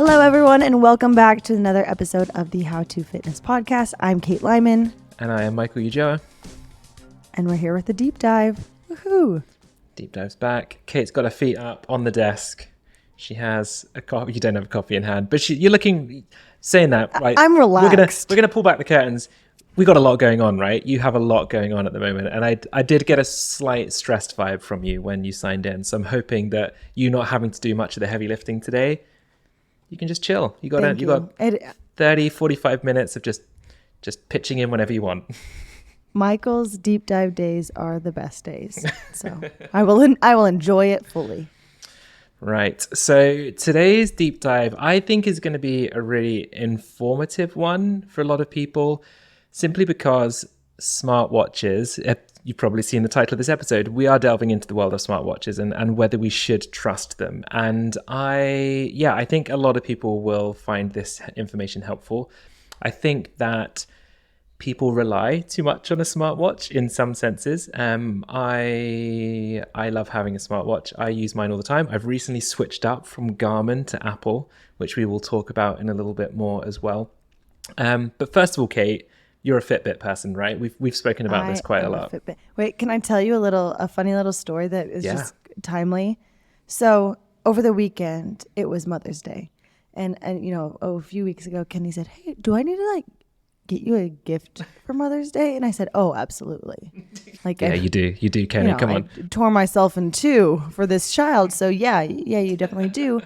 Hello, everyone, and welcome back to another episode of the How to Fitness podcast. I'm Kate Lyman. And I am Michael Ujoa. And we're here with a deep dive. Woohoo! Deep dive's back. Kate's got her feet up on the desk. She has a coffee. You don't have a coffee in hand, but you're looking, saying that, right? I'm relaxed. We're gonna pull back the curtains. We got a lot going on, right? You have a lot going on at the moment. And I did get a slight stressed vibe from you when you signed in. So I'm hoping that you not having to do much of the heavy lifting today, you can just chill. You got 30, 45 minutes of just pitching in whenever you want. Michael's deep dive days are the best days. So I will enjoy it fully. Right. So today's deep dive, I think, is going to be a really informative one for a lot of people, simply because smartwatches, you've probably seen the title of this episode, we are delving into the world of smartwatches and whether we should trust them. And I think a lot of people will find this information helpful. I think that people rely too much on a smartwatch in some senses. I love having a smartwatch. I use mine all the time. I've recently switched up from Garmin to Apple, which we will talk about in a little bit more as well. But first of all, Kate, you're a Fitbit person, right? We've spoken about this quite a lot. Fitbit. Wait, can I tell you a funny little story that is just timely? So over the weekend, it was Mother's Day. And a few weeks ago, Kenny said, "Hey, do I need to get you a gift for Mother's Day?" And I said, "Oh, absolutely." You do, Kenny. Come on. I tore myself in two for this child, so yeah, you definitely do.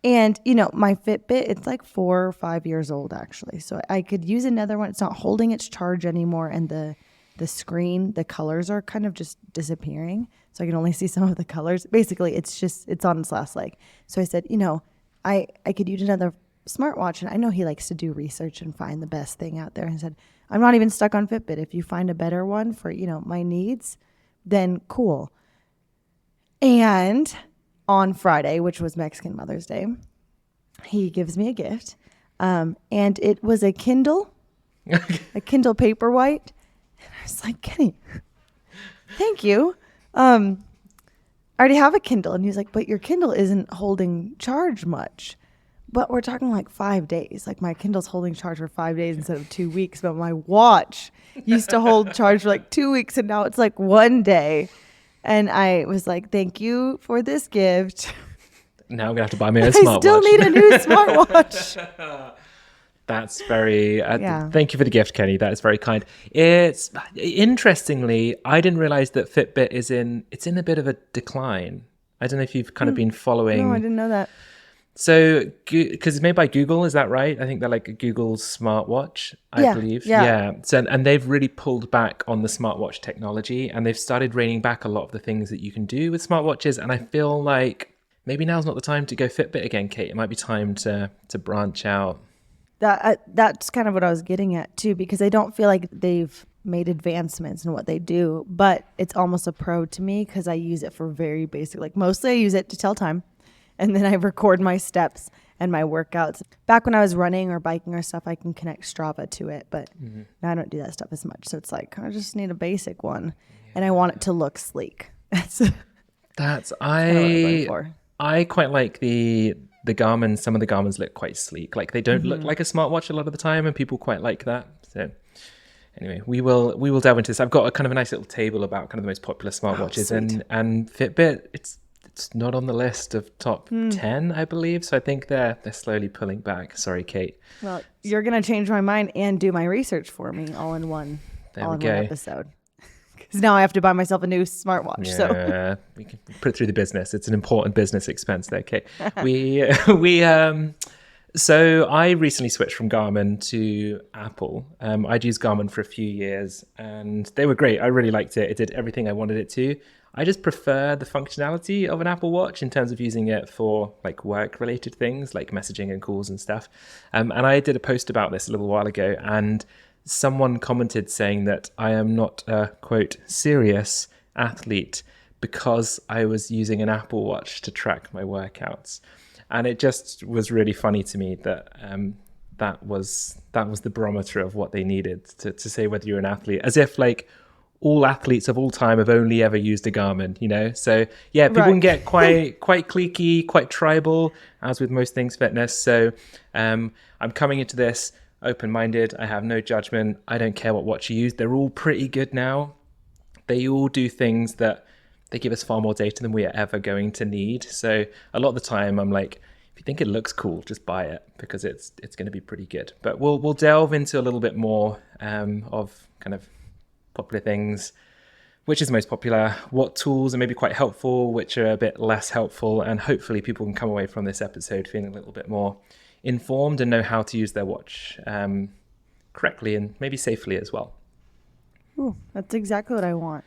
And my Fitbit, it's like 4 or 5 years old actually, so I could use another one. It's not holding its charge anymore, and the screen, the colors are kind of just disappearing, so I can only see some of the colors. Basically, it's on its last leg. So I said, I could use another smartwatch, and I know he likes to do research and find the best thing out there. And I said, I'm not even stuck on Fitbit. If you find a better one for my needs, then cool. And on Friday, which was Mexican Mother's Day, he gives me a gift, and it was a Kindle, a Kindle Paperwhite. And I was like, Kenny, thank you. I already have a Kindle. And he was like, but your Kindle isn't holding charge much. But we're talking like 5 days. Like my Kindle's holding charge for 5 days instead of 2 weeks. But my watch used to hold charge for like 2 weeks, and now it's like 1 day. And I was like, thank you for this gift. Now I'm going to have to buy me a smartwatch. I still need a new smartwatch. That's very... Thank you for the gift, Kenny. That is very kind. It's interestingly, I didn't realize that Fitbit it's in a bit of a decline. I don't know if you've kind of been following... No, I didn't know that. So, because it's made by Google, is that right? I think they're like Google's smartwatch, I believe. Yeah. So, and they've really pulled back on the smartwatch technology, and they've started reining back a lot of the things that you can do with smartwatches. And I feel like maybe now's not the time to go Fitbit again, Kate. It might be time to branch out. That's kind of what I was getting at too, because I don't feel like they've made advancements in what they do, but it's almost a pro to me because I use it for very basic, like mostly I use it to tell time. And then I record my steps and my workouts. Back when I was running or biking or stuff, I can connect Strava to it. But now I don't do that stuff as much. So it's like, I just need a basic one. Yeah. And I want it to look sleek. That's what I'm going for. I quite like the Garmin. Some of the Garmins look quite sleek. Like they don't look like a smartwatch a lot of the time. And people quite like that. So anyway, we will delve into this. I've got a kind of a nice little table about kind of the most popular smartwatches. And Fitbit, it's not on the list of top 10, I believe. So I think they're slowly pulling back. Sorry, Kate. Well, you're going to change my mind and do my research for me all in one episode. Because now I have to buy myself a new smartwatch. Yeah, so we can put it through the business. It's an important business expense there, Kate. So I recently switched from Garmin to Apple. I'd used Garmin for a few years and they were great. I really liked it. It did everything I wanted it to. I just prefer the functionality of an Apple Watch in terms of using it for like work related things like messaging and calls and stuff. And I did a post about this a little while ago, and someone commented saying that I am not a, quote, serious athlete because I was using an Apple Watch to track my workouts. And it just was really funny to me that that was the barometer of what they needed to say whether you're an athlete, as if like all athletes of all time have only ever used a Garmin, you know? So yeah, people can get quite cliquey, quite tribal, as with most things fitness. So I'm coming into this open-minded. I have no judgment. I don't care what watch you use. They're all pretty good now. They all do things that they give us far more data than we are ever going to need. So a lot of the time I'm like, if you think it looks cool, just buy it, because it's going to be pretty good. But we'll delve into a little bit more of kind of popular things, which is most popular, what tools are maybe quite helpful, which are a bit less helpful, and hopefully people can come away from this episode feeling a little bit more informed and know how to use their watch correctly and maybe safely as well. Ooh, that's exactly what I want.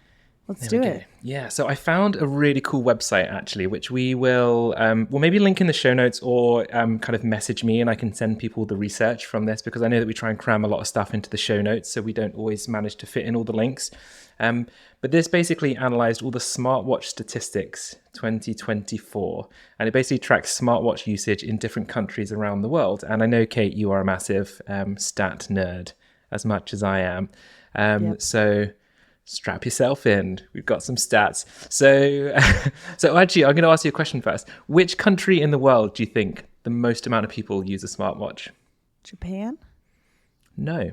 Let's do it. Yeah, so I found a really cool website actually, which we will we'll maybe link in the show notes, or kind of message me and I can send people the research from this, because I know that we try and cram a lot of stuff into the show notes, so we don't always manage to fit in all the links. But this basically analyzed all the smartwatch statistics 2024, and it basically tracks smartwatch usage in different countries around the world. And I know, Kate, you are a massive stat nerd, as much as I am. Yep. So strap yourself in. We've got some stats. So, so actually, I'm going to ask you a question first. Which country in the world do you think the most amount of people use a smartwatch? Japan? No.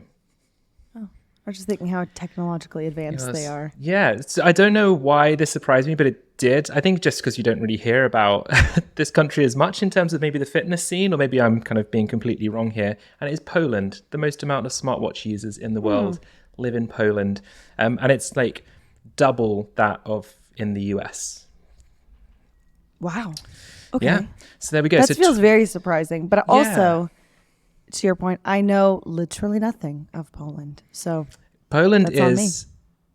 Oh, I was just thinking how technologically advanced they are. Yeah, so I don't know why this surprised me, but it did. I think just because you don't really hear about this country as much in terms of maybe the fitness scene, or maybe I'm kind of being completely wrong here. And it is Poland. The most amount of smartwatch users in the world live in Poland. And it's like double that of in the US. Wow. Okay. Yeah. So there we go. That So feels very surprising. But also, to your point, I know literally nothing of Poland. So Poland that's on me. is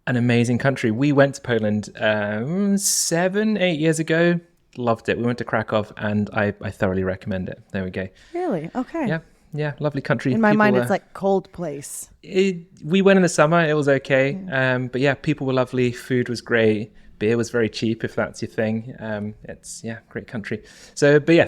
an amazing country. We went to Poland 7-8 years ago. Loved it. We went to Krakow and I thoroughly recommend it. There we go. Really? Okay. Yeah, lovely country. In my mind, it's like cold place. We went in the summer. It was okay. But yeah, people were lovely. Food was great. Beer was very cheap, if that's your thing. It's, great country. So, but yeah,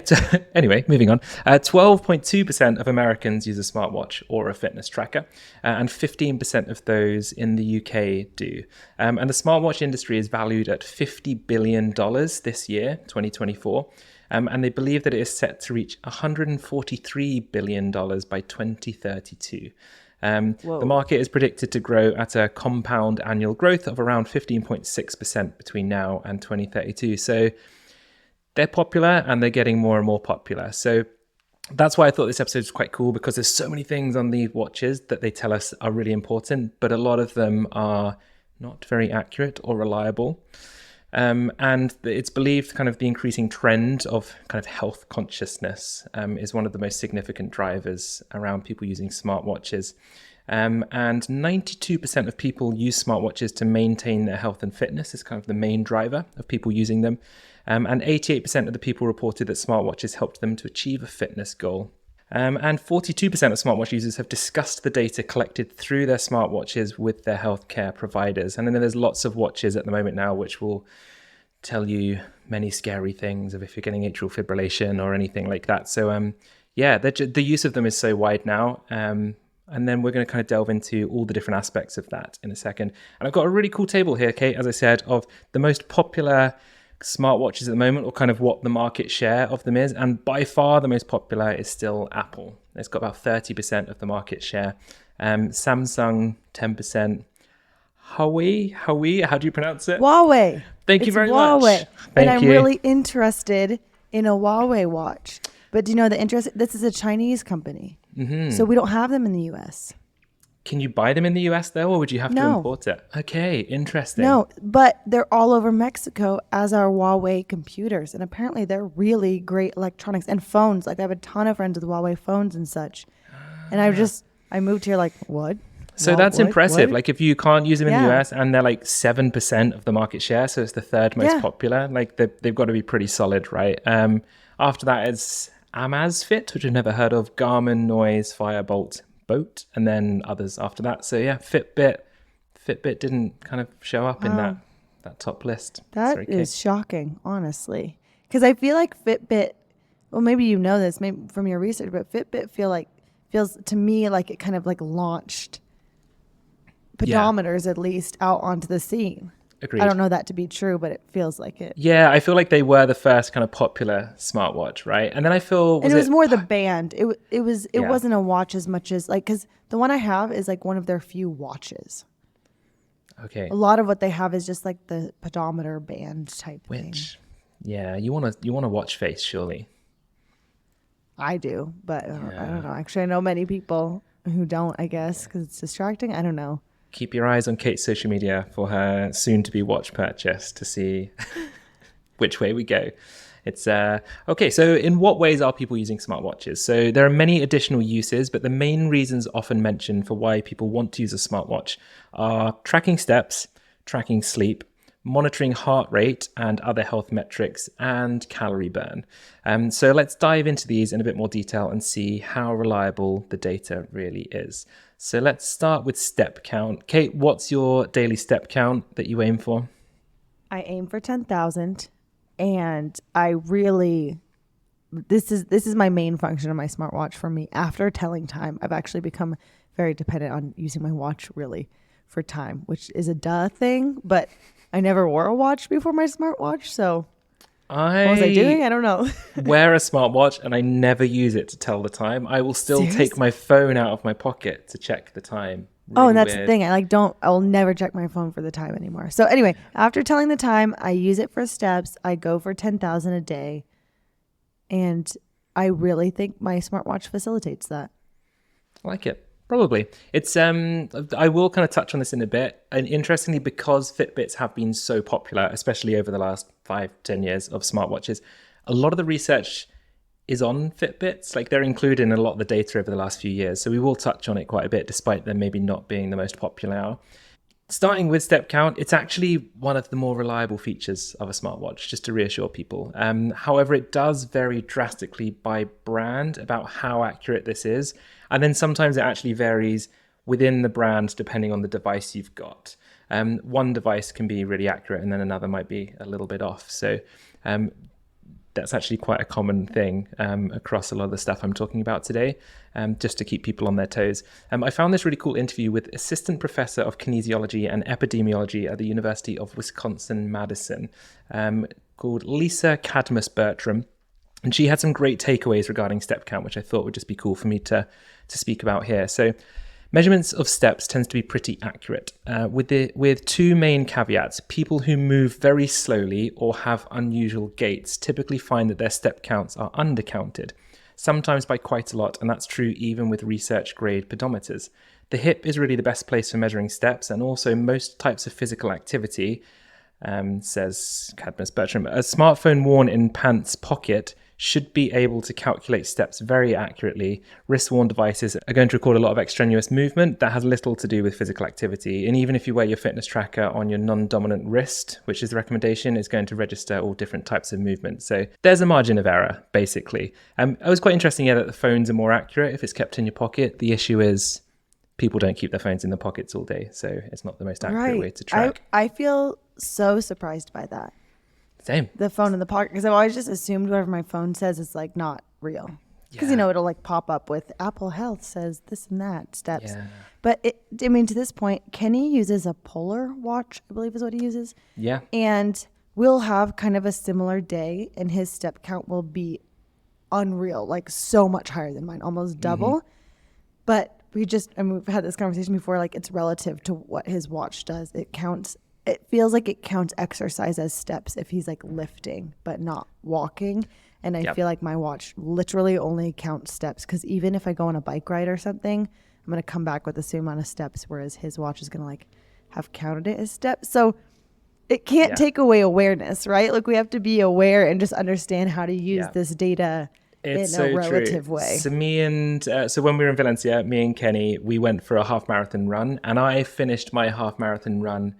anyway, moving on. 12.2% of Americans use a smartwatch or a fitness tracker, and 15% of those in the UK do. And the smartwatch industry is valued at $50 billion this year, 2024. And they believe that it is set to reach $143 billion by 2032. The market is predicted to grow at a compound annual growth of around 15.6% between now and 2032. So they're popular and they're getting more and more popular. So that's why I thought this episode was quite cool, because there's so many things on the watches that they tell us are really important, but a lot of them are not very accurate or reliable. And it's believed kind of the increasing trend of kind of health consciousness is one of the most significant drivers around people using smartwatches. And 92% of people use smartwatches to maintain their health and fitness is kind of the main driver of people using them. And 88% of the people reported that smartwatches helped them to achieve a fitness goal. And 42% of smartwatch users have discussed the data collected through their smartwatches with their healthcare providers. And then there's lots of watches at the moment now which will tell you many scary things of if you're getting atrial fibrillation or anything like that. So the use of them is so wide now. And then we're going to kind of delve into all the different aspects of that in a second. And I've got a really cool table here, Kate, as I said, of the most popular smartwatches at the moment, or kind of what the market share of them is. And by far the most popular is still Apple. It's got about 30% of the market share. Samsung, 10%. Huawei, how do you pronounce it? Huawei. Thank you very Huawei. much. And I'm really interested in a Huawei watch. But do you know this is a Chinese company. Mm-hmm. So we don't have them in the US. Can you buy them in the US though, or would you have to import it? Okay, interesting. No, but they're all over Mexico, as are Huawei computers. And apparently they're really great electronics and phones. Like I have a ton of friends with Huawei phones and such. And I moved here like, what? So that's impressive. Like if you can't use them in the US and they're like 7% of the market share, so it's the third most popular, like they've got to be pretty solid, right? After that is Amazfit, which I've never heard of, Garmin, Noise, Firebolt, Boat, and then others after that. So yeah, Fitbit didn't kind of show up in that top list. That is shocking, honestly. Because I feel like Fitbit, well, maybe you know this maybe from your research, but Fitbit feels to me like it kind of like launched pedometers at least out onto the scene. Agreed. I don't know that to be true, but it feels like it. Yeah, I feel like they were the first kind of popular smartwatch, right? And then I feel And it was more the band. It Yeah. wasn't a watch as much as like, because the one I have is like one of their few watches. Okay. A lot of what they have is just like the pedometer band type thing. Which, yeah, you want to watch face, surely. I do, but I don't know. Actually, I know many people who don't, I guess, because it's distracting. I don't know. Keep your eyes on Kate's social media for her soon-to-be watch purchase to see which way we go. It's okay. So in what ways are people using smartwatches? So there are many additional uses, but the main reasons often mentioned for why people want to use a smartwatch are tracking steps, tracking sleep, monitoring heart rate and other health metrics, and calorie burn. So let's dive into these in a bit more detail and see how reliable the data really is. So let's start with step count. Kate, what's your daily step count that you aim for? I aim for 10,000, and I really, this is my main function of my smartwatch for me. After telling time, I've actually become very dependent on using my watch really for time, which is a duh thing, but I never wore a watch before my smartwatch, so what was I doing? I don't know. Wear a smartwatch and I never use it to tell the time. I will still take my phone out of my pocket to check the time. Really and that's weird. the thing. I'll never check my phone for the time anymore. So anyway, after telling the time, I use it for steps. I go for 10,000 a day. And I really think my smartwatch facilitates that. I like it. Probably. It's I will kind of touch on this in a bit. And interestingly, because Fitbits have been so popular, especially over the last 5-10 years of smartwatches, a lot of the research is on Fitbits. Like they're included in a lot of the data over the last few years. So we will touch on it quite a bit, despite them maybe not being the most popular now. Starting with step count, it's actually one of the more reliable features of a smartwatch, just to reassure people. However, it does vary drastically by brand about how accurate this is. And then sometimes it actually varies within the brand depending on the device you've got. One device can be really accurate and then another might be a little bit off. So that's actually quite a common thing across a lot of the stuff I'm talking about today, just to keep people on their toes. I found this really cool interview with Assistant Professor of Kinesiology and Epidemiology at the University of Wisconsin-Madison called Lisa Cadmus-Bertram. And she had some great takeaways regarding step count, which I thought would just be cool for me to speak about here. So measurements of steps tends to be pretty accurate, with two main caveats. People who move very slowly or have unusual gaits typically find that their step counts are undercounted, sometimes by quite a lot, and that's true even with research-grade pedometers. The hip is really the best place for measuring steps, and also most types of physical activity, says Cadmus-Bertram. A smartphone worn in pants pocket should be able to calculate steps very accurately. Wrist-worn devices are going to record a lot of extraneous movement that has little to do with physical activity. And even if you wear your fitness tracker on your non-dominant wrist, which is the recommendation, it's going to register all different types of movement. So there's a margin of error, basically. It was quite interesting that the phones are more accurate if it's kept in your pocket. The issue is people don't keep their phones in their pockets all day, so it's not the most accurate way to track. I feel so surprised by that. Same. The phone in the pocket, because I've always just assumed whatever my phone says is like not real. Because it'll like pop up with Apple Health says this and that steps. Yeah. But to this point, Kenny uses a Polar watch, I believe is what he uses. Yeah. And we'll have kind of a similar day, and his step count will be unreal, like so much higher than mine, almost double. Mm-hmm. But we've had this conversation before, like it's relative to what his watch does. It feels like it counts exercise as steps if he's like lifting but not walking. And I feel like my watch literally only counts steps, because even if I go on a bike ride or something, I'm going to come back with the same amount of steps, whereas his watch is going to like have counted it as steps. So it can't take away awareness, right? Like we have to be aware and just understand how to use this data in a relative way. So so when we were in Valencia, me and Kenny, we went for a half marathon run, and I finished my half marathon run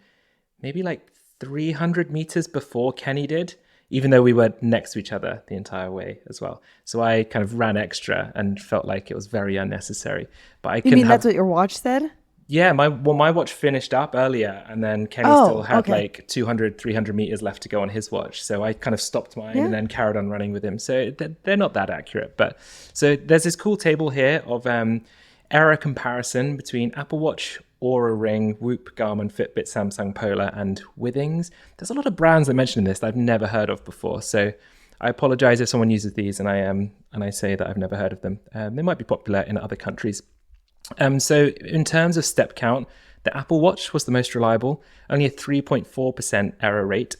maybe like 300 meters before Kenny did, even though we were next to each other the entire way as well. So I kind of ran extra and felt like it was very unnecessary. But that's what your watch said? Yeah, my watch finished up earlier, and then Kenny still had like 200, 300 meters left to go on his watch. So I kind of stopped mine and then carried on running with him. So they're not that accurate. But so there's this cool table here of error comparison between Apple Watch Oura Ring, Whoop, Garmin, Fitbit, Samsung, Polar, and Withings. There's a lot of brands I mentioned in this that I've never heard of before. So I apologize if someone uses these and I say that I've never heard of them. They might be popular in other countries. So in terms of step count, the Apple Watch was the most reliable, only a 3.4% error rate.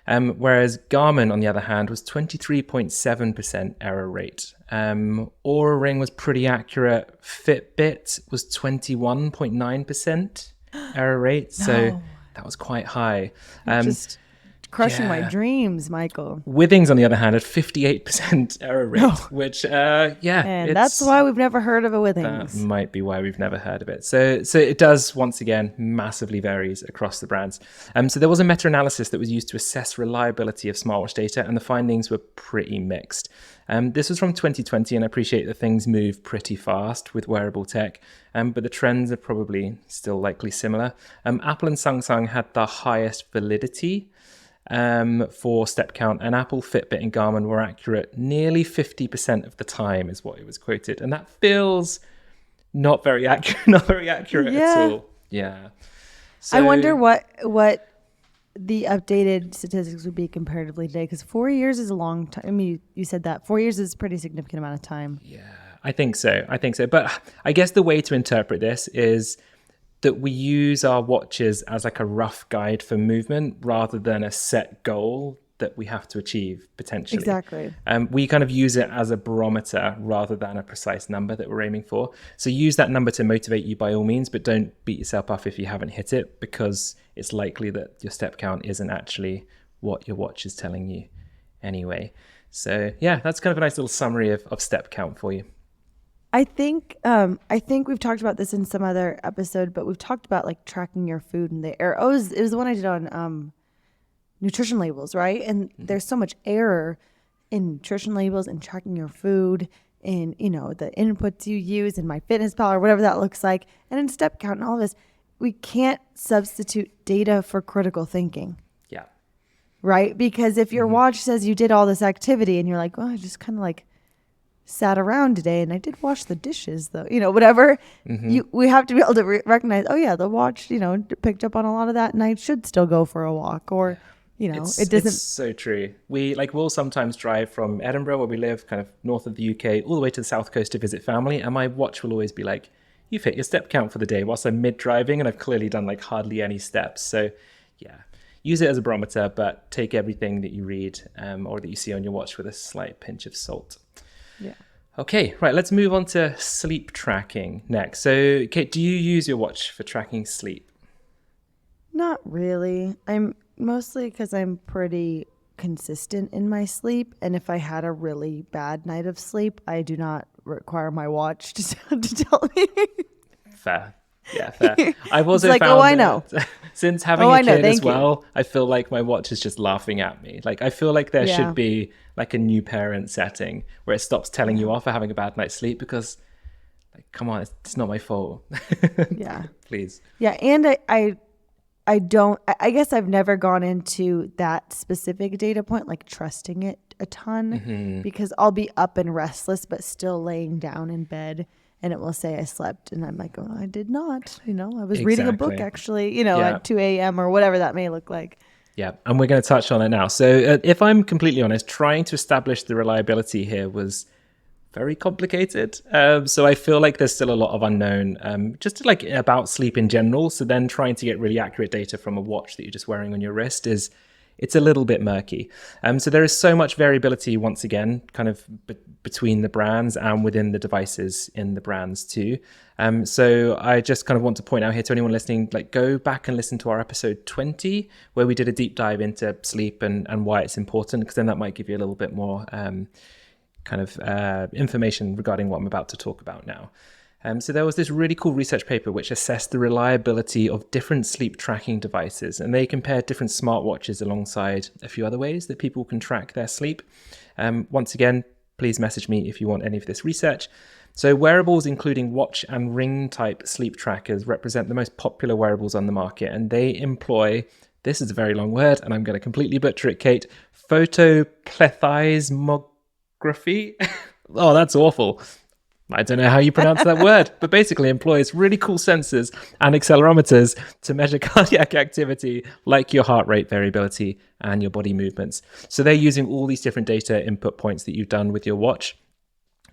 Whereas Garmin, on the other hand, was 23.7% error rate. Oura Ring was pretty accurate. Fitbit was 21.9% error rate. So that was quite high. Just crushing my dreams, Michael. Withings, on the other hand, had 58% error rate, which, and that's why we've never heard of a Withings. That might be why we've never heard of it. So it does, once again, massively varies across the brands. So there was a meta-analysis that was used to assess reliability of smartwatch data, and the findings were pretty mixed. This was from 2020, and I appreciate that things move pretty fast with wearable tech, but the trends are probably still likely similar. Apple and Samsung had the highest validity for step count, and Apple, Fitbit, and Garmin were accurate nearly 50% of the time, is what it was quoted, and that feels not very accurate at all. Yeah. So, I wonder what the updated statistics would be comparatively today, because 4 years is a long time. I mean, you said that 4 years is a pretty significant amount of time. Yeah, I think so. But I guess the way to interpret this is that we use our watches as like a rough guide for movement rather than a set goal that we have to achieve potentially. Exactly. We kind of use it as a barometer rather than a precise number that we're aiming for. So use that number to motivate you by all means, but don't beat yourself up if you haven't hit it, because it's likely that your step count isn't actually what your watch is telling you anyway. So yeah, that's kind of a nice little summary of step count for you. I think we've talked about this in some other episode, but we've talked about like tracking your food and the error. It was the one I did on nutrition labels, right? And there's so much error in nutrition labels and tracking your food and, you know, the inputs you use in MyFitnessPal or whatever that looks like, and in step count and all this. We can't substitute data for critical thinking. Yeah. Right? Because if your watch says you did all this activity and you're like, well, I just kind of like sat around today and I did wash the dishes though, you know, whatever, we have to be able to recognize, oh yeah, the watch, you know, picked up on a lot of that and I should still go for a walk, or, you know, it doesn't. It's so true. We'll sometimes drive from Edinburgh, where we live, kind of north of the UK, all the way to the south coast to visit family, and my watch will always be like, you've hit your step count for the day, whilst I'm mid-driving and I've clearly done like hardly any steps. So yeah, use it as a barometer, but take everything that you read or that you see on your watch with a slight pinch of salt. Yeah. Okay, right, let's move on to sleep tracking next. So, Kate, do you use your watch for tracking sleep? Not really. I'm mostly because I'm pretty consistent in my sleep. And if I had a really bad night of sleep, I do not require my watch to tell me. Fair. Yeah, fair. I've also like, found oh, I know. Since having a kid as you. well, I feel like my watch is just laughing at me. Like, I feel like there should be like a new parent setting where it stops telling you off for having a bad night's sleep, because, like, come on, it's not my fault. Yeah. Please. Yeah, and I guess I've never gone into that specific data point, like trusting it a ton, because I'll be up and restless, but still laying down in bed. And it will say I slept. And I'm like, oh, I did not. You know, I was reading a book actually, you know, at 2 a.m. or whatever that may look like. Yeah. And we're going to touch on it now. So if I'm completely honest, trying to establish the reliability here was very complicated. So I feel like there's still a lot of unknown, just like about sleep in general. So then trying to get really accurate data from a watch that you're just wearing on your wrist it's a little bit murky. So there is so much variability, once again, kind of between the brands and within the devices in the brands too. So I just kind of want to point out here to anyone listening, like, go back and listen to our episode 20, where we did a deep dive into sleep and why it's important, because then that might give you a little bit more kind of information regarding what I'm about to talk about now. So there was this really cool research paper which assessed the reliability of different sleep tracking devices, and they compared different smartwatches alongside a few other ways that people can track their sleep. Once again, please message me if you want any of this research. So wearables, including watch and ring type sleep trackers, represent the most popular wearables on the market, and they employ, this is a very long word and I'm going to completely butcher it, Kate, photoplethysmography. Oh, that's awful. I don't know how you pronounce that word, but basically employs really cool sensors and accelerometers to measure cardiac activity, like your heart rate variability and your body movements. So they're using all these different data input points that you've done with your watch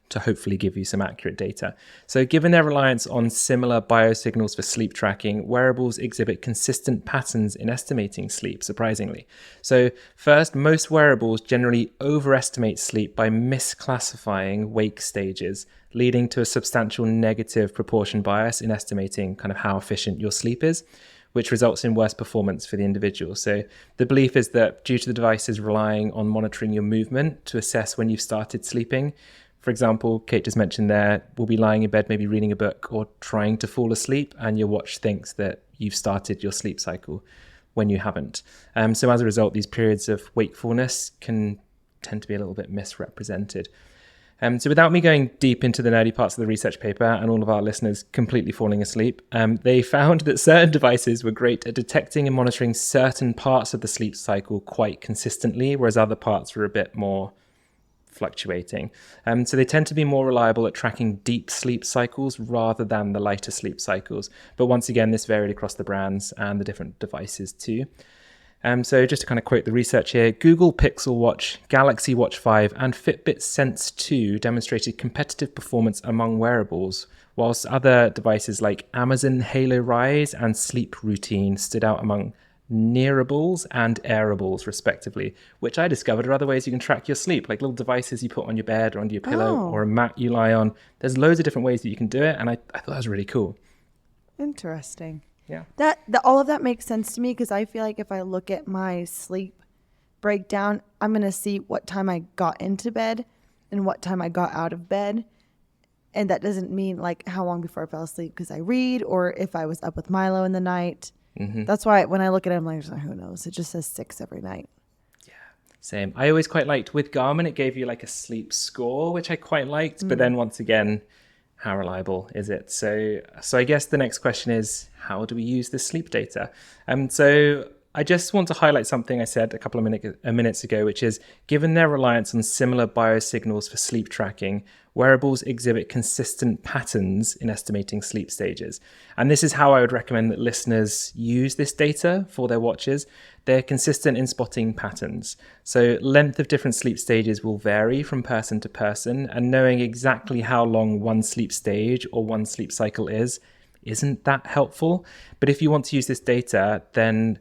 to hopefully give you some accurate data. So given their reliance on similar biosignals for sleep tracking, wearables exhibit consistent patterns in estimating sleep, surprisingly. So first, most wearables generally overestimate sleep by misclassifying wake stages, leading to a substantial negative proportion bias in estimating kind of how efficient your sleep is, which results in worse performance for the individual. So the belief is that due to the devices relying on monitoring your movement to assess when you've started sleeping, for example, Kate just mentioned there, we'll be lying in bed, maybe reading a book or trying to fall asleep, and your watch thinks that you've started your sleep cycle when you haven't. So as a result, these periods of wakefulness can tend to be a little bit misrepresented. So without me going deep into the nerdy parts of the research paper and all of our listeners completely falling asleep, they found that certain devices were great at detecting and monitoring certain parts of the sleep cycle quite consistently, whereas other parts were a bit more fluctuating. So they tend to be more reliable at tracking deep sleep cycles rather than the lighter sleep cycles. But once again, this varied across the brands and the different devices too. So just to kind of quote the research here, Google Pixel Watch, Galaxy Watch 5 and Fitbit Sense 2 demonstrated competitive performance among wearables, whilst other devices like Amazon Halo Rise and Sleep Routine stood out among nearables and airables, respectively, which I discovered are other ways you can track your sleep, like little devices you put on your bed or under your pillow or a mat you lie on. There's loads of different ways that you can do it, and I thought that was really cool. Interesting. Yeah. All of that makes sense to me, because I feel like if I look at my sleep breakdown, I'm going to see what time I got into bed and what time I got out of bed. And that doesn't mean like how long before I fell asleep because I read, or if I was up with Milo in the night. Mm-hmm. That's why when I look at it, I'm like, who knows? It just says 6 every night. Yeah, same. I always quite liked with Garmin, it gave you like a sleep score, which I quite liked. But then once again, how reliable is it? So I guess the next question is, how do we use this sleep data? So I just want to highlight something I said a couple of minutes ago, which is, given their reliance on similar biosignals for sleep tracking, wearables exhibit consistent patterns in estimating sleep stages. And this is how I would recommend that listeners use this data for their watches. They're consistent in spotting patterns. So length of different sleep stages will vary from person to person, and knowing exactly how long one sleep stage or one sleep cycle isn't that helpful. But if you want to use this data, then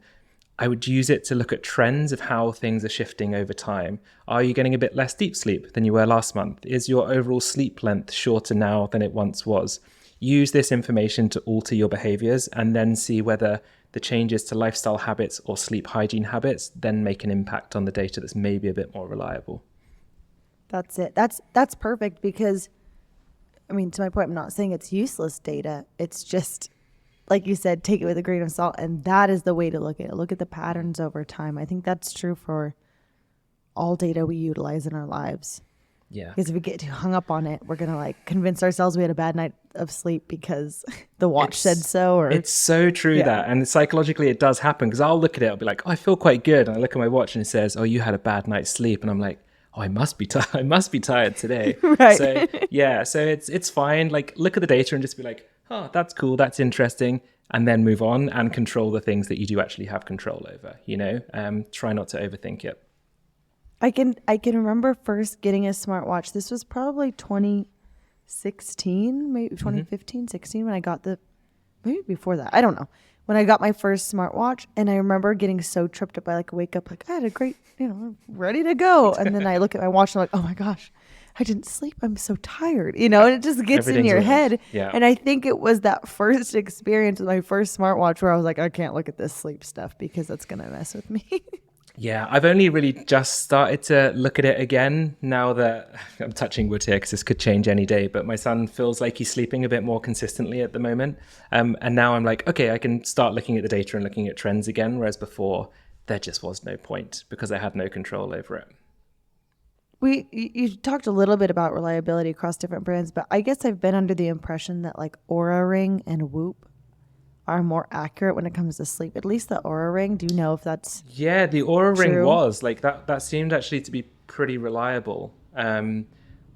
I would use it to look at trends of how things are shifting over time. Are you getting a bit less deep sleep than you were last month? Is your overall sleep length shorter now than it once was? Use this information to alter your behaviors, and then see whether the changes to lifestyle habits or sleep hygiene habits then make an impact on the data that's maybe a bit more reliable. That's it. That's perfect, because, I mean, to my point, I'm not saying it's useless data. It's just, like you said, take it with a grain of salt. And that is the way to look at it. Look at the patterns over time. I think that's true for all data we utilize in our lives. Yeah. Because if we get too hung up on it, we're going to like convince ourselves we had a bad night of sleep because the watch said so. Or it's so true that. And psychologically it does happen, because I'll look at it, I'll be like, oh, I feel quite good. And I look at my watch and it says, oh, you had a bad night's sleep. And I'm like, oh, I must be tired today. Right. So yeah, so it's fine. Like, look at the data and just be like, oh, that's cool, that's interesting, and then move on and control the things that you do actually have control over. Try not to overthink it. I can remember first getting a smartwatch. This was probably 2016, maybe 2015, 16, when I got maybe before that, I don't know, when I got my first smartwatch. And I remember getting so tripped up. I wake up like, I had a great, ready to go. And then I look at my watch and I'm like, oh my gosh, I didn't sleep. I'm so tired, and it just gets in your head. Yeah. And I think it was that first experience with my first smartwatch where I was like, I can't look at this sleep stuff because that's going to mess with me. Yeah, I've only really just started to look at it again now that I'm touching wood here, because this could change any day. But my son feels like he's sleeping a bit more consistently at the moment. And now I'm like, okay, I can start looking at the data and looking at trends again. Whereas before, there just was no point because I had no control over it. You talked a little bit about reliability across different brands, but I guess I've been under the impression that like Oura Ring and Whoop are more accurate when it comes to sleep. At least the Oura Ring. Do you know if that's the Oura true? Ring was like that seemed actually to be pretty reliable.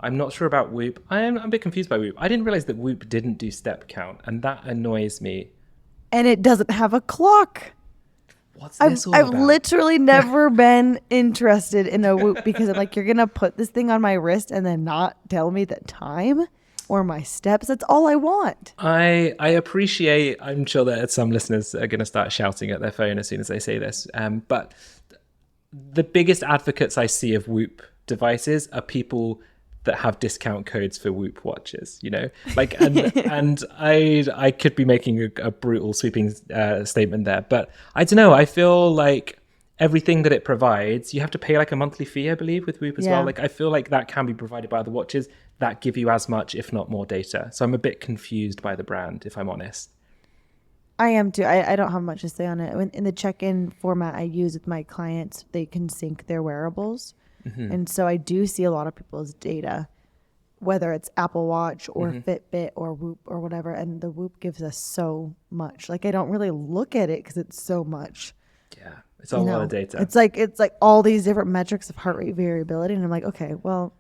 I'm not sure about Whoop. I'm a bit confused by Whoop. I didn't realize that Whoop didn't do step count, and that annoys me. And it doesn't have a clock. What's this all I've about? literally never been interested in a Whoop because I'm like, you're going to put this thing on my wrist and then not tell me the time or my steps. That's all I want. I appreciate, I'm sure that some listeners are going to start shouting at their phone as soon as they say this. But the biggest advocates I see of Whoop devices are people that have discount codes for Whoop watches, you know, like, and I could be making a brutal sweeping statement there, but I don't know. I feel like everything that it provides, you have to pay like a monthly fee, I believe, with Whoop as well. Like, I feel like that can be provided by other watches that give you as much, if not more data. So I'm a bit confused by the brand, if I'm honest. I am too. I don't have much to say on it. In the check-in format I use with my clients, they can sync their wearables. And so I do see a lot of people's data, whether it's Apple Watch or Fitbit or Whoop or whatever. And the Whoop gives us so much. Like, I don't really look at it because it's so much. Yeah, it's a lot of data. It's like all these different metrics of heart rate variability. And I'm like, okay, well,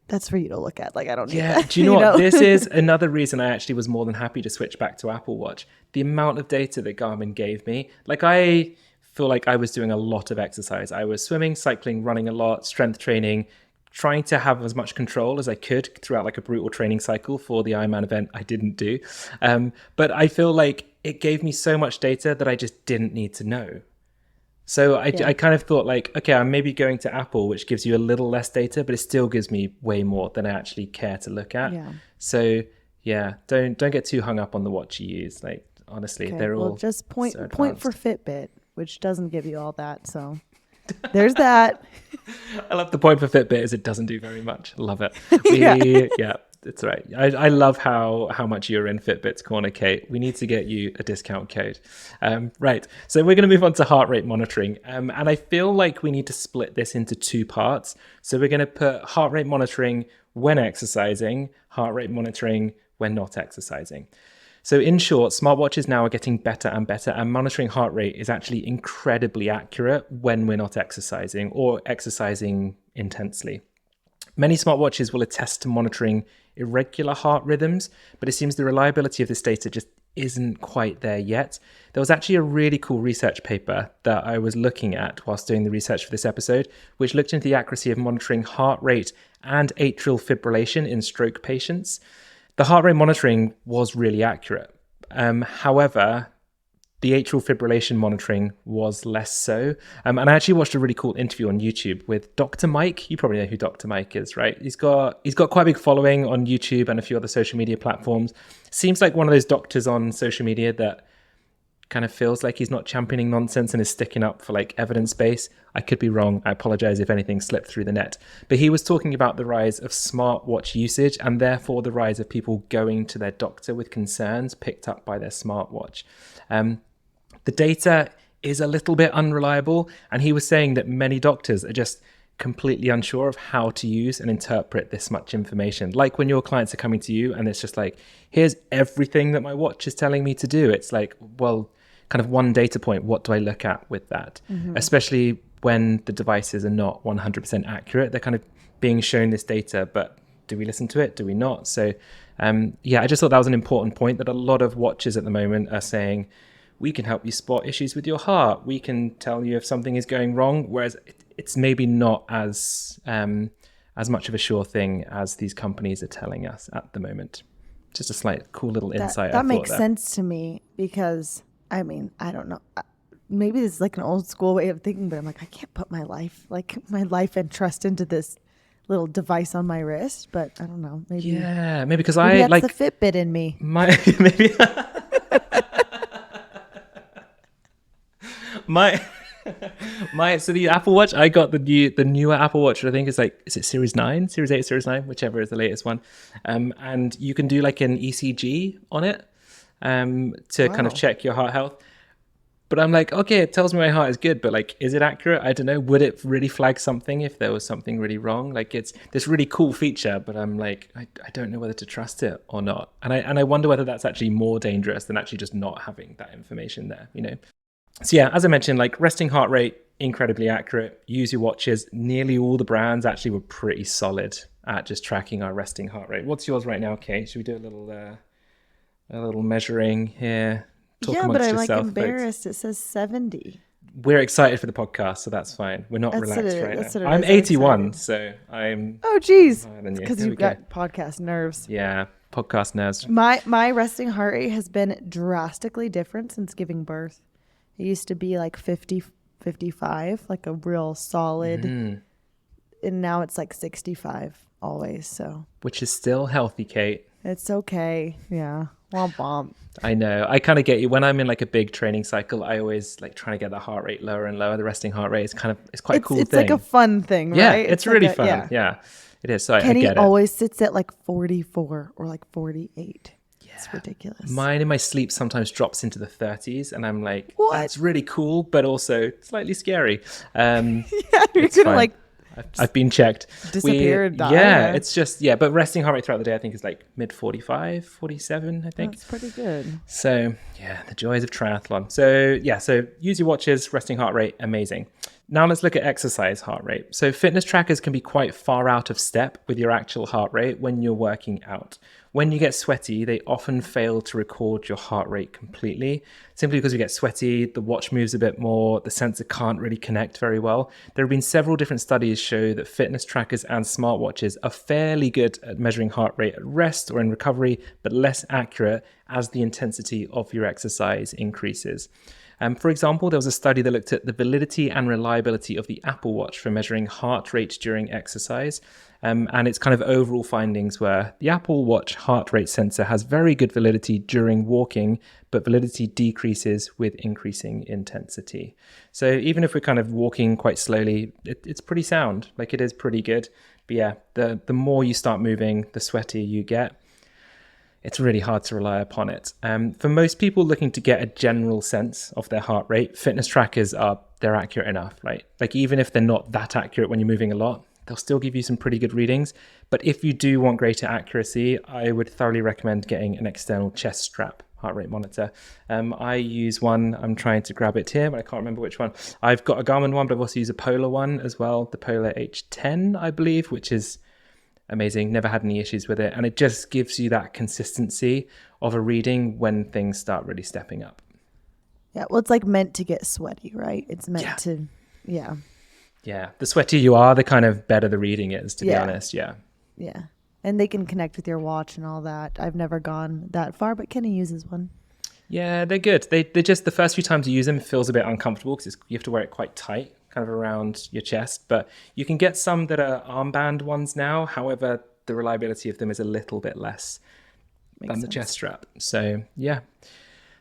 that's for you to look at. Like, I don't need that. Do you know what? This is another reason I actually was more than happy to switch back to Apple Watch. The amount of data that Garmin gave me, like, I feel like I was doing a lot of exercise. I was swimming, cycling, running a lot, strength training, trying to have as much control as I could throughout like a brutal training cycle for the Ironman event I didn't do. But I feel like it gave me so much data that I just didn't need to know. So I kind of thought like, okay, I'm maybe going to Apple, which gives you a little less data, but it still gives me way more than I actually care to look at. Yeah. So yeah, don't get too hung up on the watch you use. Like, honestly, they're all just point so for Fitbit, which doesn't give you all that. So there's that. I love the point for Fitbit is it doesn't do very much. Love it. Yeah, it's right. I love how much you're in Fitbit's corner, Kate. We need to get you a discount code. Right. So we're going to move on to heart rate monitoring. And I feel like we need to split this into two parts. So we're going to put heart rate monitoring when exercising, heart rate monitoring when not exercising. So in short, smartwatches now are getting better and better, and monitoring heart rate is actually incredibly accurate when we're not exercising or exercising intensely. Many smartwatches will attest to monitoring irregular heart rhythms, but it seems the reliability of this data just isn't quite there yet. There was actually a really cool research paper that I was looking at whilst doing the research for this episode, which looked into the accuracy of monitoring heart rate and atrial fibrillation in stroke patients. The heart rate monitoring was really accurate. However, the atrial fibrillation monitoring was less so. And I actually watched a really cool interview on YouTube with Dr. Mike. You probably know who Dr. Mike is, right? He's got quite a big following on YouTube and a few other social media platforms. Seems like one of those doctors on social media that kind of feels like he's not championing nonsense and is sticking up for like evidence base. I could be wrong. I apologize if anything slipped through the net. But he was talking about the rise of smartwatch usage and therefore the rise of people going to their doctor with concerns picked up by their smartwatch. The data is a little bit unreliable, and he was saying that many doctors are just completely unsure of how to use and interpret this much information. Like when your clients are coming to you and it's just like, here's everything that my watch is telling me to do. It's like, well, kind of one data point, what do I look at with that? Especially when the devices are not 100% accurate. They're kind of being shown this data, but do we listen to it? Do we not? So I just thought that was an important point, that a lot of watches at the moment are saying, we can help you spot issues with your heart. We can tell you if something is going wrong, whereas it's maybe not as much of a sure thing as these companies are telling us at the moment. Just a slight cool little insight. That makes sense to me because, I mean, I don't know. Maybe this is like an old school way of thinking, but I'm like, I can't put my life and trust into this little device on my wrist. But I don't know. Maybe because maybe I that's like the Fitbit in me. Maybe. So the Apple Watch, I got the newer Apple Watch, I think is it Series 9, Series 8, Series 9, whichever is the latest one. And you can do like an ECG on it to kind of check your heart health. But I'm like, okay, it tells me my heart is good, but like, is it accurate? I don't know. Would it really flag something if there was something really wrong? Like, it's this really cool feature, but I'm like, I don't know whether to trust it or not. And I wonder whether that's actually more dangerous than actually just not having that information there, you know? So yeah, as I mentioned, like resting heart rate, incredibly accurate. Use your watches. Nearly all the brands actually were pretty solid at just tracking our resting heart rate. What's yours right now, Kate? Should we do a little measuring here? Talk Yeah, but amongst I'm like yourself, folks. embarrassed. It says 70. We're excited for the podcast, so that's fine. We're not relaxed right That's now. what it I'm is. I'm 81, excited. so I'm Oh, geez. higher than It's you. because There we you've go. got podcast nerves. Yeah, podcast nerds. My resting heart rate has been drastically different since giving birth. It used to be like 50, 55, like a real solid, and now it's like 65 always. So Which is still healthy, Kate. it's okay. Yeah. Womp womp. I know. I kind of get you. When I'm in like a big training cycle, I always like trying to get the heart rate lower and lower. The resting heart rate is it's quite a cool It's thing. like a fun thing, Yeah, right? it's like really fun. Yeah. Yeah, it is. So I Kenny get it. always sits at like 44 or like 48. It's ridiculous. Mine in my sleep sometimes drops into the 30s, and I'm like, What? that's really cool, but also slightly scary. Yeah, you're It's gonna fine. like I've been checked. disappear and die. Yeah, it's just, but resting heart rate throughout the day, I think is like mid 45, 47, I think. that's pretty good. So yeah, the joys of triathlon. So use your watches, resting heart rate, amazing. Now let's look at exercise heart rate. So fitness trackers can be quite far out of step with your actual heart rate when you're working out. When you get sweaty, they often fail to record your heart rate completely. Simply because you get sweaty, the watch moves a bit more, the sensor can't really connect very well. There have been several different studies show that fitness trackers and smartwatches are fairly good at measuring heart rate at rest or in recovery, but less accurate as the intensity of your exercise increases. For example, there was a study that looked at the validity and reliability of the Apple Watch for measuring heart rate during exercise. And its kind of overall findings were the Apple Watch heart rate sensor has very good validity during walking, but validity decreases with increasing intensity. So even if we're kind of walking quite slowly, it's pretty sound. Like it is pretty good. But yeah, the more you start moving, the sweatier you get. It's really hard to rely upon it. For most people looking to get a general sense of their heart rate, fitness trackers they're accurate enough, right? Like even if they're not that accurate when you're moving a lot, they'll still give you some pretty good readings. But if you do want greater accuracy, I would thoroughly recommend getting an external chest strap heart rate monitor. I use one. I'm trying to grab it here, but I can't remember which one. I've got a Garmin one, but I've also used a Polar one as well, the Polar H10, I believe, which is amazing. Never had any issues with it. And it just gives you that consistency of a reading when things start really stepping up. Yeah, well, it's like meant to get sweaty, right? It's meant to, yeah. Yeah, the sweatier you are, the kind of better the reading is, to be honest. Yeah. Yeah. And they can connect with your watch and all that. I've never gone that far, but Kenny uses one. Yeah, they're good. They're just, the first few times you use them, it feels a bit uncomfortable because you have to wear it quite tight, kind of around your chest. But you can get some that are armband ones now. However, the reliability of them is a little bit less than the chest strap. So yeah,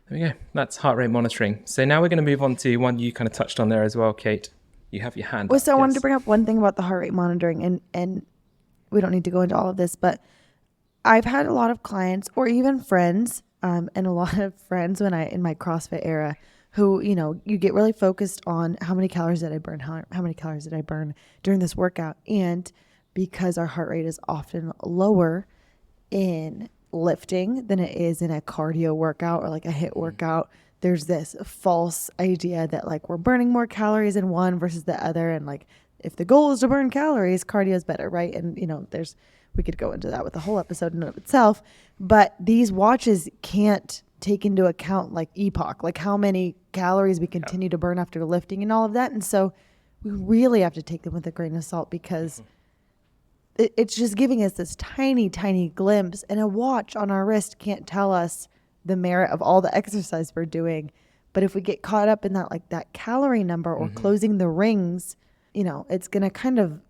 there we go. That's heart rate monitoring. So now we're going to move on to one you kind of touched on there as well, Kate. You have your hand up. So I wanted to bring up one thing about the heart rate monitoring, and we don't need to go into all of this, but I've had a lot of clients or even friends, and a lot of friends in my CrossFit era who, you get really focused on how many calories did I burn, how many calories did I burn during this workout. And because our heart rate is often lower in lifting than it is in a cardio workout or like a HIIT workout, there's this false idea that like we're burning more calories in one versus the other. And like, if the goal is to burn calories, cardio is better, right? And we could go into that with a whole episode in and of itself, but these watches can't take into account like epoch, like how many calories we continue to burn after lifting and all of that. And so we really have to take them with a grain of salt because it's just giving us this tiny, tiny glimpse, and a watch on our wrist can't tell us the merit of all the exercise we're doing. But if we get caught up in that, like that calorie number or closing the rings, it's going to kind of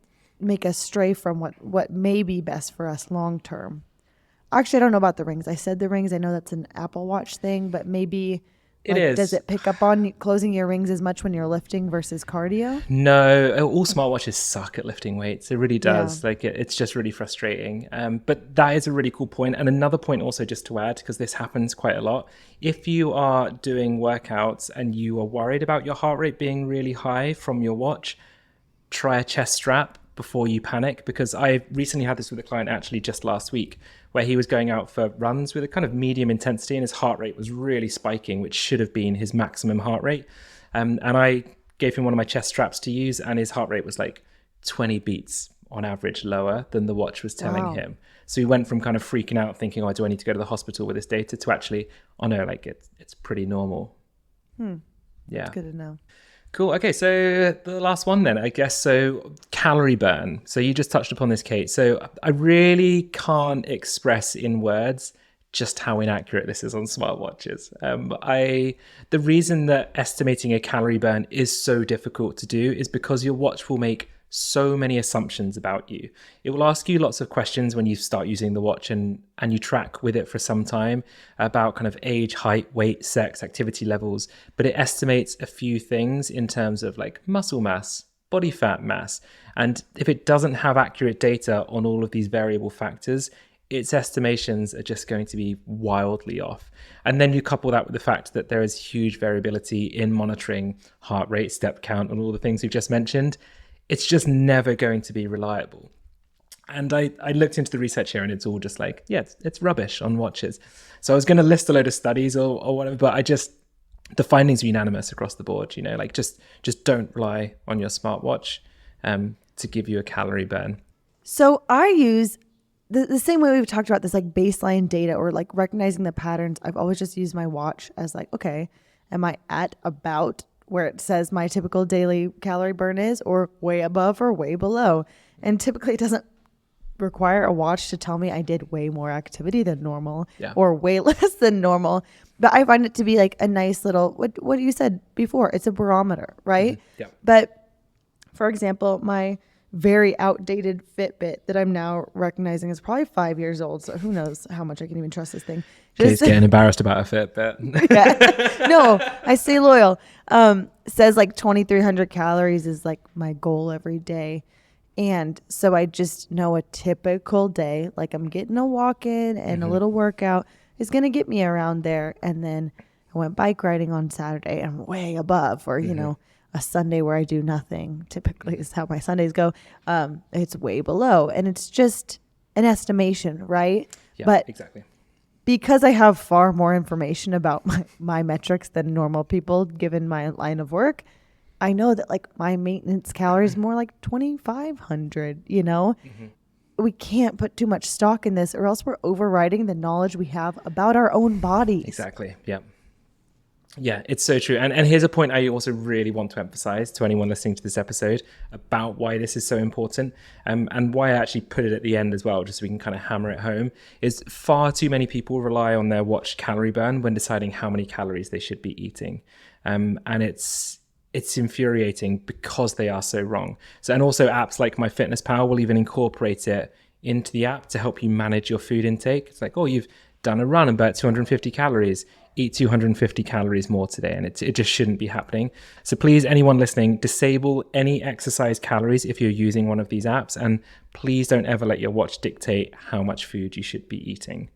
make us stray from what may be best for us long term. Actually, I don't know about the rings. I said the rings. I know that's an Apple Watch thing, but maybe it is. Does it pick up on closing your rings as much when you're lifting versus cardio? No, all smartwatches suck at lifting weights. It really does. Yeah. Like it's just really frustrating. But that is a really cool point. And another point also just to add, because this happens quite a lot. If you are doing workouts and you are worried about your heart rate being really high from your watch, try a chest strap before you panic, because I recently had this with a client actually just last week where he was going out for runs with a kind of medium intensity and his heart rate was really spiking, which should have been his maximum heart rate. And I gave him one of my chest straps to use, and his heart rate was like 20 beats on average lower than the watch was telling him. So he went from kind of freaking out thinking, oh, do I need to go to the hospital with this data, to actually, oh no, like it's pretty normal. Yeah. That's good to know. Cool. Okay, so the last one then, I guess. So calorie burn. So you just touched upon this, Kate. So I really can't express in words just how inaccurate this is on smartwatches. The reason that estimating a calorie burn is so difficult to do is because your watch will make so many assumptions about you. It will ask you lots of questions when you start using the watch and you track with it for some time about kind of age, height, weight, sex, activity levels, but it estimates a few things in terms of like muscle mass, body fat mass. And if it doesn't have accurate data on all of these variable factors, its estimations are just going to be wildly off. And then you couple that with the fact that there is huge variability in monitoring heart rate, step count, and all the things we've just mentioned. It's just never going to be reliable. And I looked into the research here, and it's all just like, yeah, it's rubbish on watches. So I was going to list a load of studies or whatever, but the findings are unanimous across the board, like just don't rely on your smartwatch to give you a calorie burn. So I use the same way we've talked about this, like baseline data or like recognizing the patterns. I've always just used my watch as like, okay, am I at about where it says my typical daily calorie burn is, or way above or way below? And typically it doesn't require a watch to tell me I did way more activity than normal or way less than normal. But I find it to be like a nice little, what you said before, it's a barometer, right? Mm-hmm. Yeah. But for example, my very outdated Fitbit that I'm now recognizing is probably 5 years old. So who knows how much I can even trust this thing. She's getting embarrassed about a Fitbit. Yeah. No, I stay loyal. Says like 2,300 calories is like my goal every day. And so I just know a typical day, like I'm getting a walk in and a little workout is going to get me around there. And then I went bike riding on Saturday and I'm way above, or, a Sunday where I do nothing typically is how my Sundays go. It's way below, and it's just an estimation, right? Yeah, but exactly. Because I have far more information about my metrics than normal people, given my line of work, I know that like my maintenance calories more like 2,500, We can't put too much stock in this, or else we're overriding the knowledge we have about our own bodies. Exactly. Yeah. Yeah, it's so true. And here's a point I also really want to emphasize to anyone listening to this episode about why this is so important, and why I actually put it at the end as well, just so we can kind of hammer it home, is far too many people rely on their watch calorie burn when deciding how many calories they should be eating. And it's infuriating because they are so wrong. So, and also apps like MyFitnessPal will even incorporate it into the app to help you manage your food intake. It's like, oh, you've done a run and burnt 250 calories. Eat 250 calories more today, and it just shouldn't be happening. So please, anyone listening, disable any exercise calories if you're using one of these apps, and please don't ever let your watch dictate how much food you should be eating.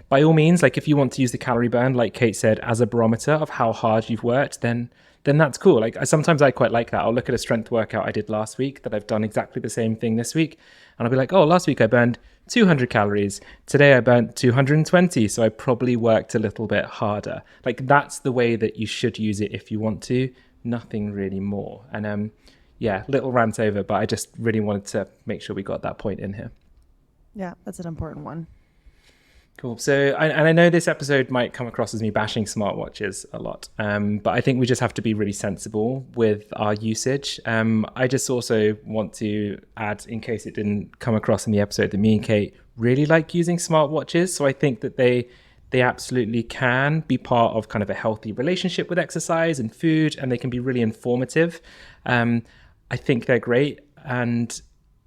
By all means, like if you want to use the calorie burn, like Kate said, as a barometer of how hard you've worked, then that's cool. Like sometimes I quite like that. I'll look at a strength workout I did last week that I've done exactly the same thing this week, and I'll be like, oh, last week I burned 200 calories. Today I burnt 220, so I probably worked a little bit harder. Like that's the way that you should use it if you want to, nothing really more. And little rant over, but I just really wanted to make sure we got that point in here. Yeah, that's an important one. Cool. So, I know this episode might come across as me bashing smartwatches a lot, but I think we just have to be really sensible with our usage. I just also want to add, in case it didn't come across in the episode, that me and Kate really like using smartwatches. So I think that they absolutely can be part of kind of a healthy relationship with exercise and food, and they can be really informative. I think they're great, and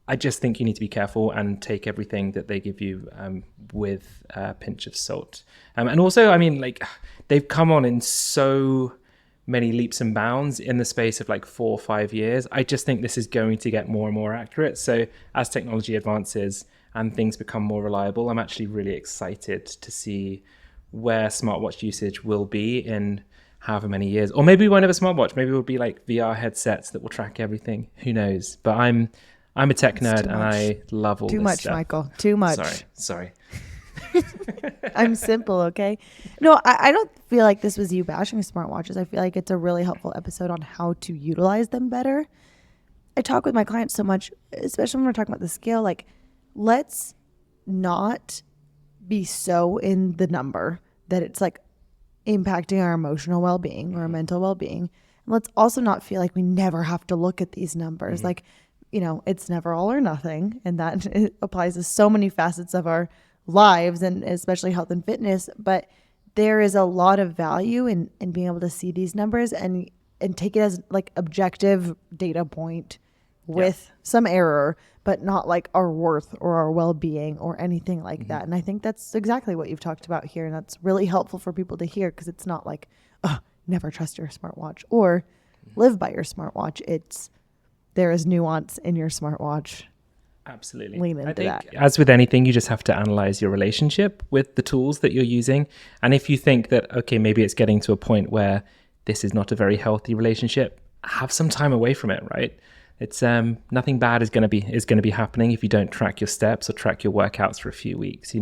I just think you need to be careful and take everything that they give you with a pinch of salt. And also, I mean, like they've come on in so many leaps and bounds in the space of like 4 or 5 years. I just think this is going to get more and more accurate. So as technology advances and things become more reliable, I'm actually really excited to see where smartwatch usage will be in however many years. Or maybe we won't have a smartwatch. Maybe it will be like VR headsets that will track everything. Who knows? But I'm a tech nerd and I love all this stuff. Too much, Michael. Too much. Sorry. I'm simple, okay? No, I don't feel like this was you bashing smartwatches. I feel like it's a really helpful episode on how to utilize them better. I talk with my clients so much, especially when we're talking about the scale, like, let's not be so in the number that it's like impacting our emotional well-being or our mental well-being. And let's also not feel like we never have to look at these numbers. Like, it's never all or nothing. And that it applies to so many facets of our lives, and especially health and fitness. But there is a lot of value in being able to see these numbers and take it as like objective data point with some error, but not like our worth or our well-being or anything like that. And I think that's exactly what you've talked about here. And that's really helpful for people to hear, because it's not like, oh, never trust your smartwatch or live by your smartwatch. There is nuance in your smartwatch. Absolutely. Lean into that. As with anything, you just have to analyze your relationship with the tools that you're using. And if you think that, okay, maybe it's getting to a point where this is not a very healthy relationship, have some time away from it, right? It's nothing bad is going to be happening if you don't track your steps or track your workouts for a few weeks.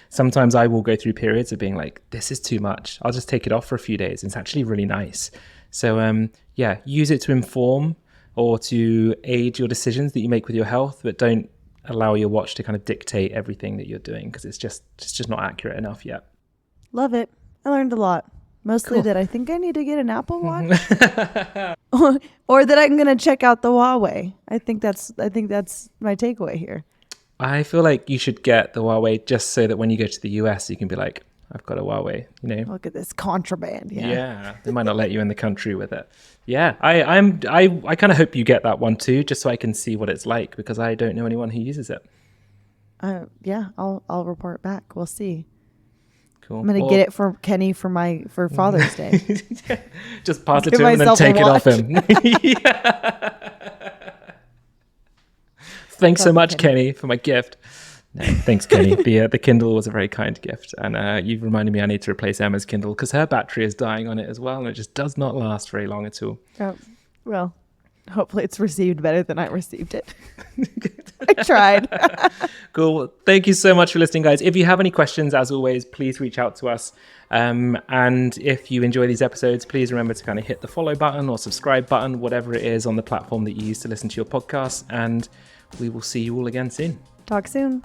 Sometimes I will go through periods of being like, this is too much. I'll just take it off for a few days. It's actually really nice. So use it to inform or to aid your decisions that you make with your health, but don't allow your watch to kind of dictate everything that you're doing, because it's just not accurate enough yet. Love it. I learned a lot. Mostly Cool. that I think I need to get an Apple Watch, or that I'm going to check out the Huawei. I think that's my takeaway here. I feel like you should get the Huawei just so that when you go to the US, you can be like, I've got a Huawei, Look at this contraband. Yeah. They might not let you in the country with it. Yeah. I kind of hope you get that one too, just so I can see what it's like, because I don't know anyone who uses it. I'll report back. We'll see. Cool. I'm gonna get it for Kenny for Father's Day. Just pass it to him and then take it off him. Thanks so much, Kenny, for my gift. No, thanks, Kenny. The Kindle was a very kind gift, and you've reminded me I need to replace Emma's Kindle because her battery is dying on it as well, and it just does not last very long at all. Oh, well, hopefully it's received better than I received it. I tried. Cool. Thank you so much for listening, guys. If you have any questions, as always, please reach out to us. And if you enjoy these episodes, please remember to kind of hit the follow button or subscribe button, whatever it is on the platform that you use to listen to your podcast. And we will see you all again soon. Talk soon.